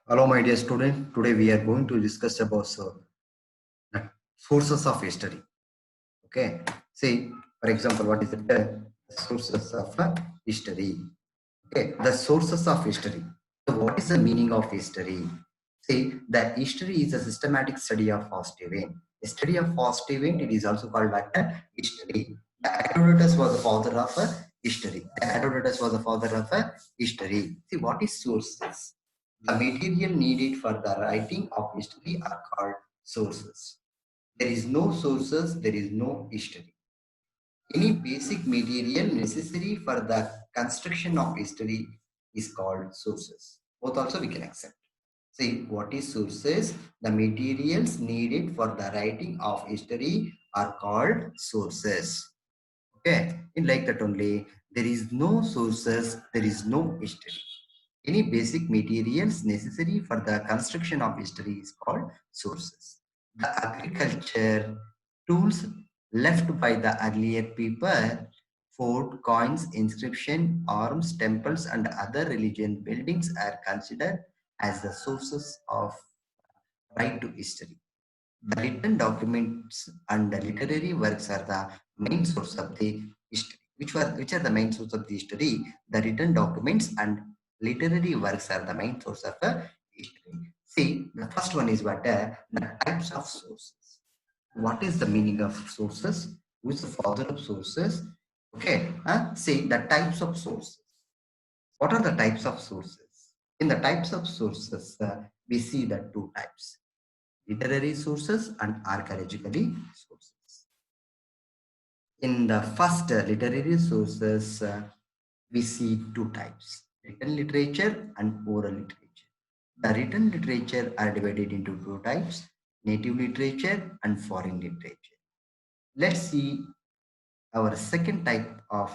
Hello, my dear student. Today we are going to discuss about the sources of history. Okay. See, for example, what is the sources of history? Okay, the sources of history. So what is the meaning of history? See, the history is a systematic study of past event. A study of past event, it is also called like history. The Herodotus was the father of history. The Herodotus was the father of history. See, what is sources? The material needed for the writing of history are called sources. There is no sources, there is no history. Any basic material necessary for the construction of history is called sources. Both also we can accept. See, what is sources? The materials needed for the writing of history are called sources. Okay, in like that only, there is no sources, there is no history. Any basic materials necessary for the construction of history is called sources. The agriculture tools left by the earlier people, fort, coins, inscription, arms, temples, and other religion buildings are considered as the sources of right to history. The written documents and the literary works are the main source of the history. Which are the main source of the history? The written documents and literary works are the main source of history. See, the first one is what the types of sources. What is the meaning of sources? Who is the father of sources? Okay, see the types of sources. What are the types of sources? In the types of sources, we see the two types: literary sources and archaeologically sources. In the first literary sources, we see two types: written literature and oral literature. The written literature are divided into two types: native literature and foreign literature. Let's see our second type of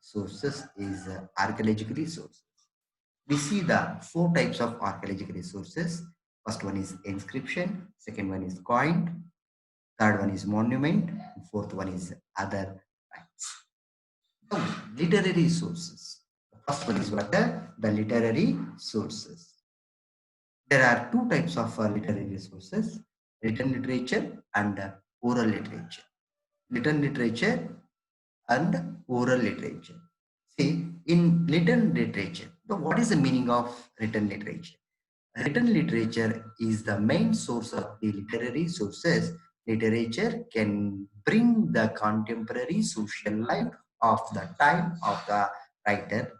sources is archaeologically sources. We see the four types of archaeological sources. First one is inscription, second one is coin, third one is monument, and fourth one is other rights. Now, literary sources. The first one is what? The literary sources. There are two types of literary sources: written literature and oral literature. Written literature and oral literature. See, in written literature, what is the meaning of written literature? Written literature is the main source of the literary sources. Literature can bring the contemporary social life of the time of the writer.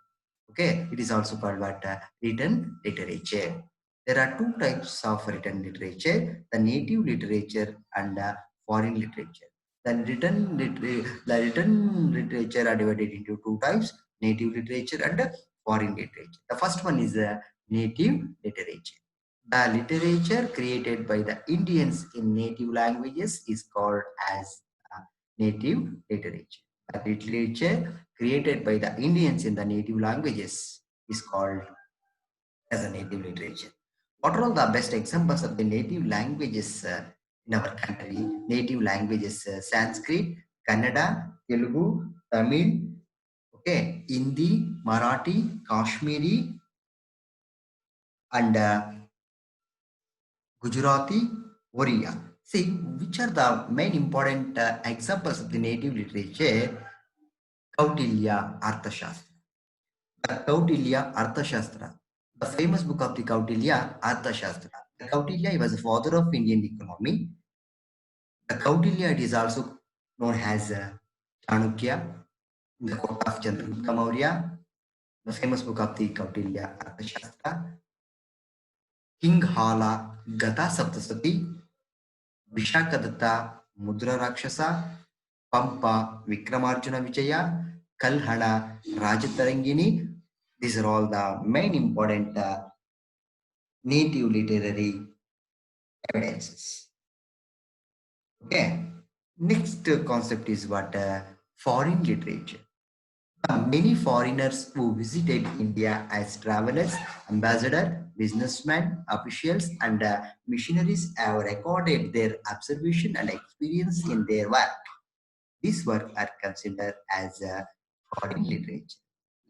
Okay, it is also called what written literature. There are two types of written literature: the native literature and foreign literature. The written literature are divided into two types: native literature and foreign literature. The first one is native literature. The literature created by the Indians in native languages is called as native literature. The literature created by the Indians in the native languages is called as a native literature. What are all the best examples of the native languages in our country? Native languages: Sanskrit, Kannada, Telugu, Tamil, okay, Hindi, Marathi, Kashmiri, and Gujarati, Oriya. See, which are the main important examples of the native literature? Kautilya Arthashastra. The Kautilya Arthashastra. The famous book of the Kautilya Arthashastra. The Kautilya, he was the father of Indian economy. The Kautilya, it is also known as Chanukya, the court of Chandragupta Maurya. The famous book of the Kautilya Arthashastra. King Hala Gata Saptasati, Vishakadatta Mudra Rakshasa, Pampa Vikramarjuna Vijaya, Kalhana Rajatarangini. These are all the main important native literary evidences. Okay. Next concept is what foreign literature. Many foreigners who visited India as travelers, ambassadors, businessmen, officials, and missionaries have recorded their observation and experience in their work. These works are considered as foreign literature.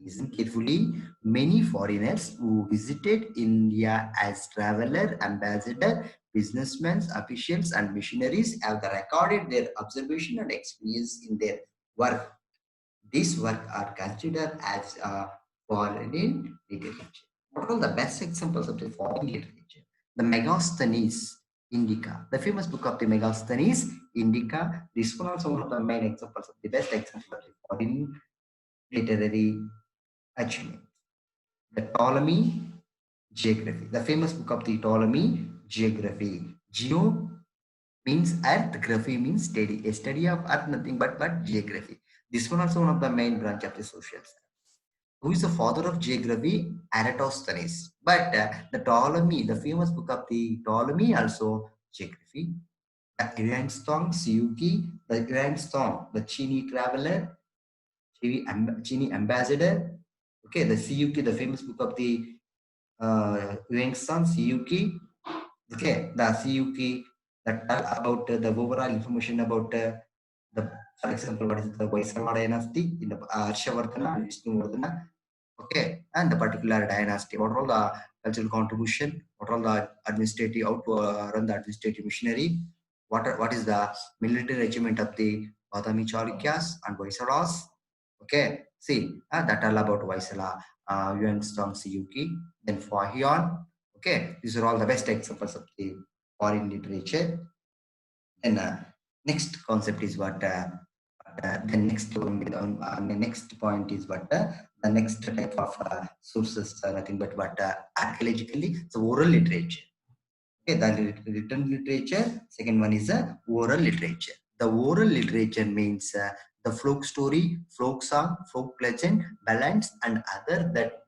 Listen carefully. Many foreigners who visited India as traveler, ambassador, businessmen, officials, and missionaries have recorded their observation and experience in their work. These work are considered as foreign literature. What are the best examples of the foreign literature? The Megasthenes Indica, the famous book of the Megasthenes Indica. This one also one of the main examples of the best example of the foreign literary achievement. The Ptolemy Geography, the famous book of the Ptolemy Geography. Geo means earth, graphy means study, a study of earth, nothing but geography. This one also one of the main branch of the social science. Who is the father of geography? Eratosthenes. But the Ptolemy, the famous book of the Ptolemy, also geography. The Yuanstong Siyuki, the Yuanstong, the Chini traveler, Chini ambassador. Okay, the Siyuki, the famous book of the Yuanstong Siyuki. Okay, the Siyuki that tell about the overall information about the, for example, what is the Vaisala dynasty in the Harshavardhana, Vishnuvardhana. Okay, and the particular dynasty. What are all the cultural contribution? What are all the administrative how to run the administrative machinery? What is the military achievement of the Badami Chalukyas and Vaisalas? Okay, see that all about Vaisala, Yuan Stong Siyuki, then Fahion. Okay, these are all the best examples of the foreign literature. And next concept is what the next point is what the next type of sources are nothing but what archaeologically so oral literature. Okay, the written literature. Second one is oral literature. The oral literature means the folk story, folk song, folk legend, ballads, and other that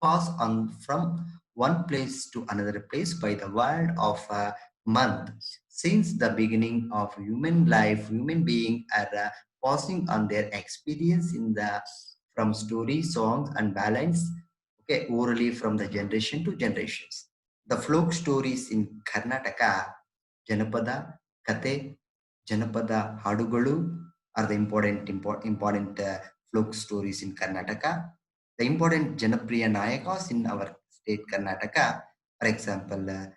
pass on from one place to another place by the word of a month. Since the beginning of human life, human beings are passing on their experience in the from stories, songs, and ballads, okay, orally from the generation to generations. The folk stories in Karnataka, Janapada, Kate, Janapada Hadugalu are the important folk stories in Karnataka. The important Janapriya Nayakas in our state Karnataka, for example,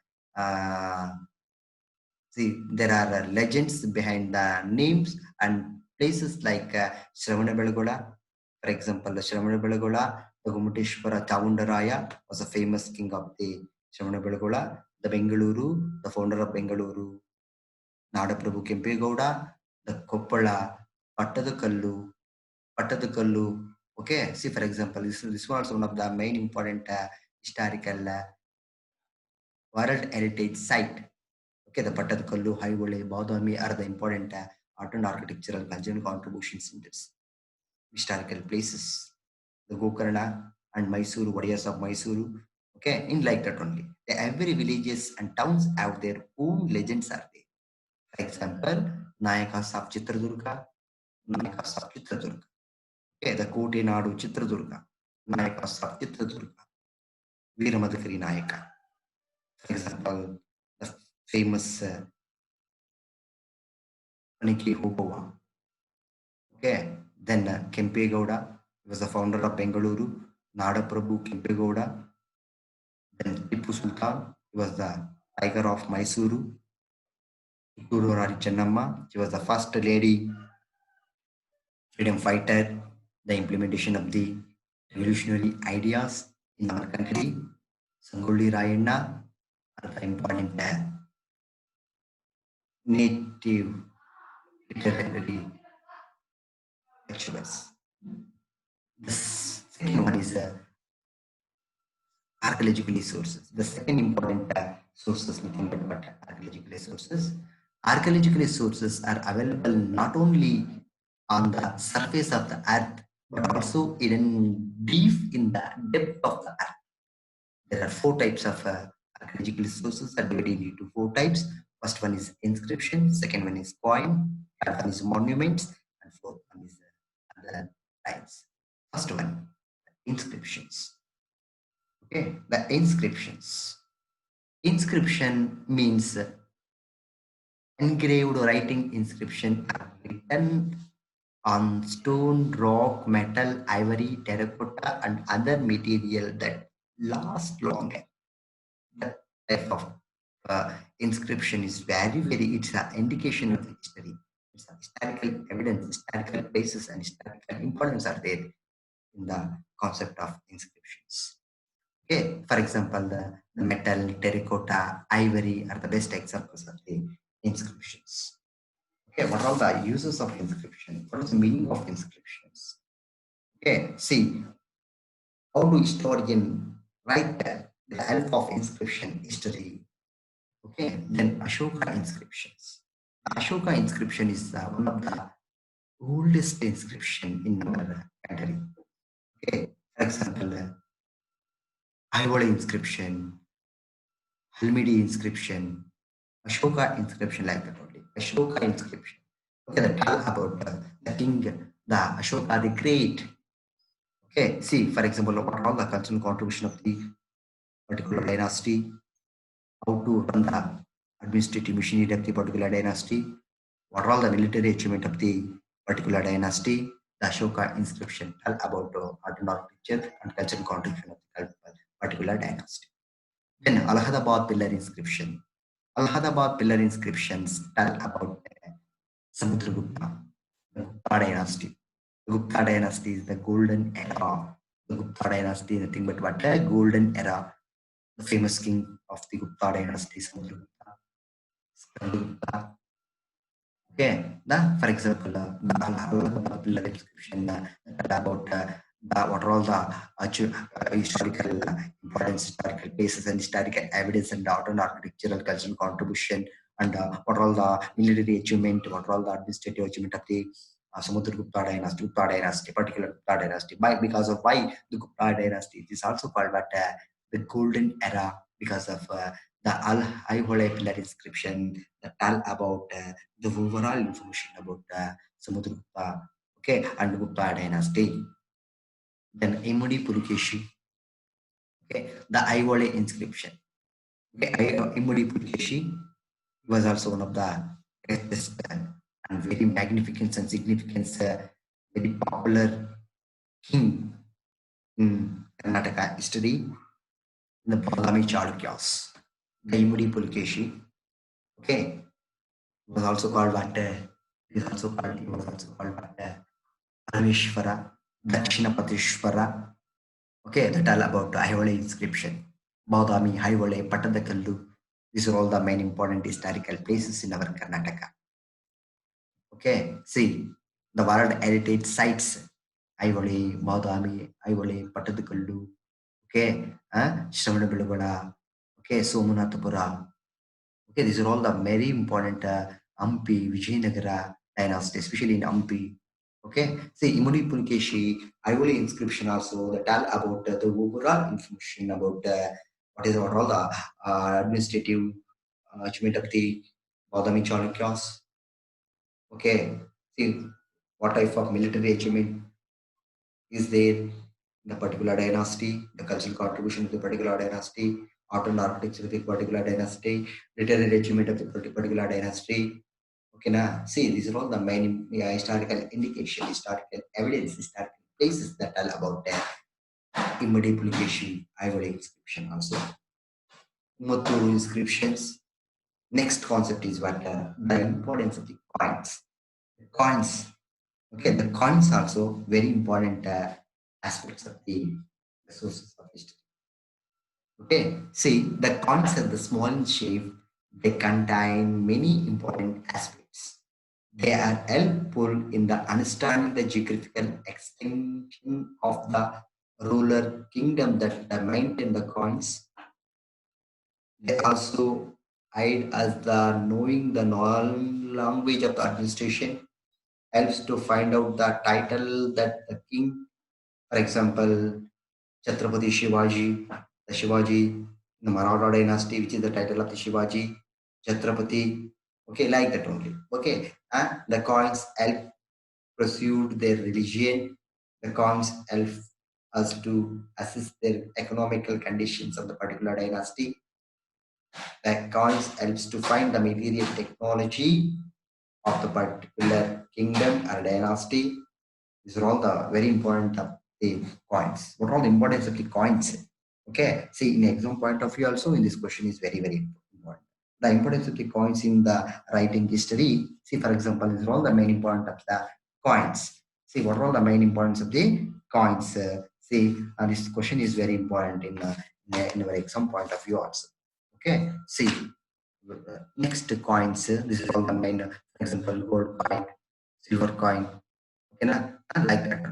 see, there are legends behind the names and places like Shravanabelagola. For example, the Shravanabelagola, the Gumuteshwara Chamundaraya was a famous king of the Shravanabelagola. The Bengaluru, the founder of Bengaluru, Nadaprabhu Kempegowda, the Koppala, Pattadakallu, Okay, see for example, this was one of the main important historical world heritage site. Okay, the Pattadakallu, Haivole, Badami are the important art and architectural cultural contributions in this historical places. The Gokarna and Mysuru, Vadiyas of Mysuru. Okay, in like that only. Every villages and towns have their own legends are there. For example, Nayakas of Chitradurga, Nayakas of Chitradurga. Okay, the Kote Nadu Chitradurga, Nayakas of Chitradurga, Veeramadakari Nayaka. For example, the famous Paniki Hopova. Okay, then Kempegowda was the founder of Bengaluru, Nada Prabhu Kempegowda. Then Tipu Sultan, he was the tiger of Mysuru. Kittur Rari Chennamma, she was the first lady freedom fighter, the implementation of the revolutionary ideas in our country. Sangolli Rayanna are the important native literary lecturers. The second one is archaeological resources. The second important sources, nothing but what archaeological resources. Archaeological resources are available not only on the surface of the earth, but also in deep in the depth of the earth. There are four types of archaeological resources are divided into four types. First one is inscription, second one is coin, third one is monuments, and fourth one is other types. First one, inscriptions. Okay, the inscriptions. Inscription means engraved writing inscription are written on stone, rock, metal, ivory, terracotta, and other material that last longer. That type of inscription is very, it's an indication of history. It's a historical evidence, historical places, and historical importance are there in the concept of inscriptions. Okay, for example, the metal, terracotta, ivory are the best examples of the inscriptions. Okay, what are the uses of inscription? What is the meaning of inscriptions? Okay, see, how do historian write the help of inscription history? Okay, then Ashoka inscriptions. The Ashoka inscription is one of the oldest inscription in our country. Okay, for example, Aivole inscription, Halmidi inscription, Ashoka inscription like that only. Ashoka inscription. Okay, that tell about the king, the Ashoka the Great. Okay, see, for example, what are all the cultural contribution of the particular dynasty, how to run the administrative machinery of the particular dynasty, what are all the military achievement of the particular dynasty, the Ashoka inscription tell about art and architecture and cultural contribution of the particular dynasty. Then Allahabad pillar inscription. Allahabad pillar inscriptions tell about Samudragupta, the Gupta dynasty. The Gupta dynasty is the golden era. The Gupta dynasty is nothing but what a golden era. The famous king of the Gupta dynasty, Samudragupta. Skandagupta. Okay, for example, the Allahabad pillar inscription about what are all the historical importance, historical places, and historical evidence, and art and architectural cultural contribution, and what are all the military achievement, what are all the administrative achievement of the Gupta dynasty, particular Gupta dynasty. Because of why the Gupta dynasty, it is also called what the golden era because of the Al Aihole pillar inscription that tell about the overall information about Samudragupta, okay, and Gupta dynasty. Then Imudi Pulikeshi, okay, the Aivole inscription. Okay, Imudi Pulikeshi was also one of the greatest and very magnificent and significant, very popular king in Karnataka history, the Badami Chalukyas. The Imudi Pulikeshi, okay, was also called what? He was also called what? Parameshwara, Dakshinapatishwara. Okay, that all about Aivole inscription. Badami, Aivole, Patadakallu. These are all the main important historical places in our Karnataka. Okay, see the World Heritage Sites. Aivole, Badami, Aivole, Patadakallu. Okay, Shravanabelagola. Okay, Somunathapura. Okay, these are all the very important Ampi, Vijayanagara dynasty, especially in Ampi. Okay, see Imudi Pulkeshi, Aivole inscription also that tell about the overall information about what all the administrative achievement of the Badami Chalukyas. Okay, see what type of military achievement is there in the particular dynasty, the cultural contribution of the particular dynasty, art and architecture of the particular dynasty, literary achievement of the particular dynasty. Okay, now see these are all the main historical indication, historical evidence, historical places that tell about Immadi Pulikeshi, Aivole inscription also. Mutturu inscriptions. Next concept is what the importance of the coins. The coins. Okay, the coins also very important aspects of the sources of history. Okay, see the coins are the small in shape. They contain many important aspects. They are helpful in the understanding the geographical extension of the ruler kingdom that maintain the coins. They also aid as the knowing the language of the administration, helps to find out the title that the king, for example, Chhatrapati Shivaji, the Shivaji, the Maratha dynasty, which is the title of the Shivaji, Chhatrapati, okay, like that only. Okay, and the coins help pursue their religion. The coins help us to assess their economical conditions of the particular dynasty. The coins helps to find the material technology of the particular kingdom or dynasty. These are all the very important of the coins. What are all the importance of the coins? Okay, see in exam point of view also in this question is very very important. The importance of the coins in the writing history. See for example, these are all the main important of the coins. See what are all the main importance of the coins. See this question is very important in our exam point of view also. Okay, see next coins. This is all the main. For example, gold coin, silver coin. Okay, and like that.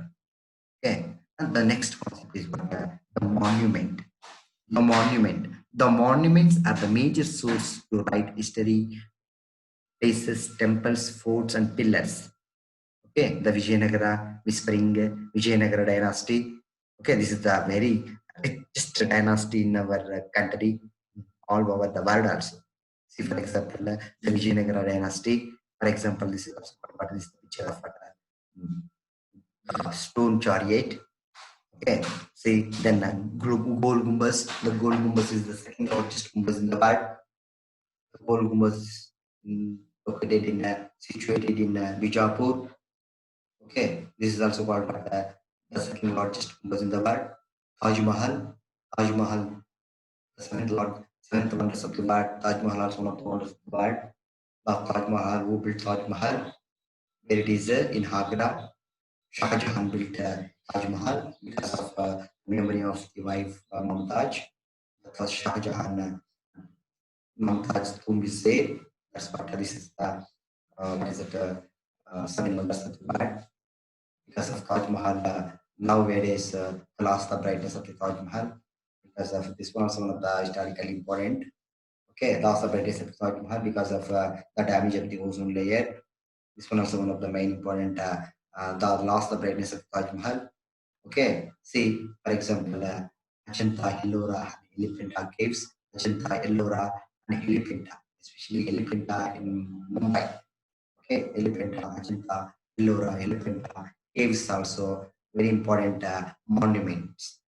Okay, and the next concept is the monument. The monument. The monuments are the major source to write history, places, temples, forts, and pillars. Okay, the Vijayanagara, whispering Vijayanagara dynasty. Okay, this is the very richest dynasty in our country, all over the world also. See, for example, the Vijayanagara dynasty. For example, this is also what is the picture of stone chariot. Okay, see then Gol Gumbas. The Gol Gumbas is the second largest gumbas in the world. The Gol Gumbas is located in situated in Bijapur. Okay, this is also called the second largest gumbas in the world. Taj Mahal. Taj Mahal, the seventh wonders of the world. Taj Mahal also one of the wonders of the world. The Taj Mahal, who built Taj Mahal? Where it is in Agra. Shah Jahan built Taj Mahal because of memory of the wife Mumtaz. That was Shah Jahan. Mumtaz tomb is there. That's what this is the what is it? Seven wonders of the world. Because of Taj Mahal, nowadays lost the brightness of the Taj Mahal because of this one also one of the historically important. Okay, lost the brightness of the Taj Mahal because of the damage of the ozone layer. This one also one of the main important. The lost the brightness of Taj Mahal. Okay, see, for example, Ajanta, Ellora, and Elephanta caves, Ajanta, Ellora, and Elephanta, especially Elephanta in Mumbai. Okay, Elephanta, Ajanta, Ellora, Elephanta caves also very important monuments.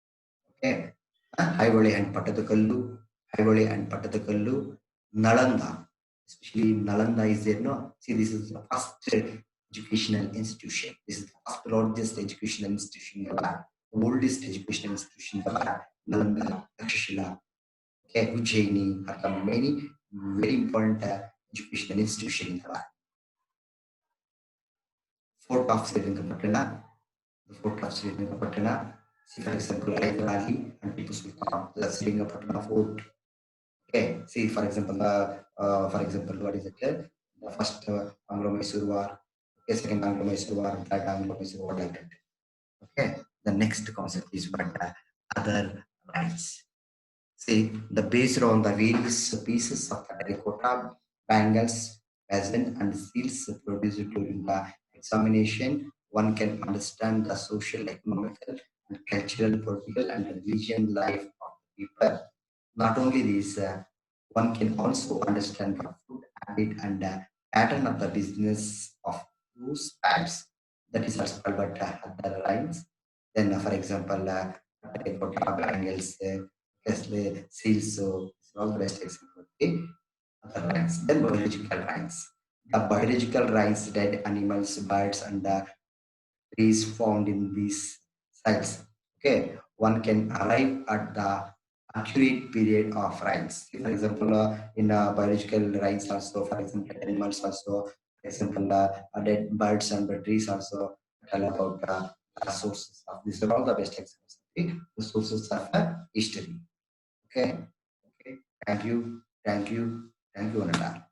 Okay, Aivali and Patadakallu, Aivali and Patadakallu, Nalanda, especially Nalanda is there. No, see, this is the first educational institution. This is the first largest educational institution in the world, the oldest educational institution in the world. Nalanda, Takshashila, okay, Ujjaini are the many very important educational institution in the world. Fort of Srirangapatna, the Fort of Srirangapatna, see for example, Hyder Ali and Tipu Sultan, the Srirangapatna Fort. Okay, see for example, what is it? The first Anglo-Mysore War, okay, second Anglo-Mysore War, third Anglo-Mysore War, like that. Okay, the next concept is what other rights. See, the based on the various pieces of terracotta, bangles, peasant, and seals produced during the examination, one can understand the social, economical, and cultural, political, and religion life of the people. Not only this, one can also understand the food habit and pattern of the business of those types. That is also called other lines. Then, for example, terracotta bangles, seals, so it's all the best example. Okay, other lines. Then biological lines. The biological lines, dead animals, birds, and trees found in these sites. Okay, one can arrive at the accurate period of rains. For example, in biological rains also, for example, animals also, for example, dead birds and the trees also tell about the sources of these are all the best examples. Okay? The sources of history. Okay. Okay. Thank you. Thank you. Thank you, Ananda.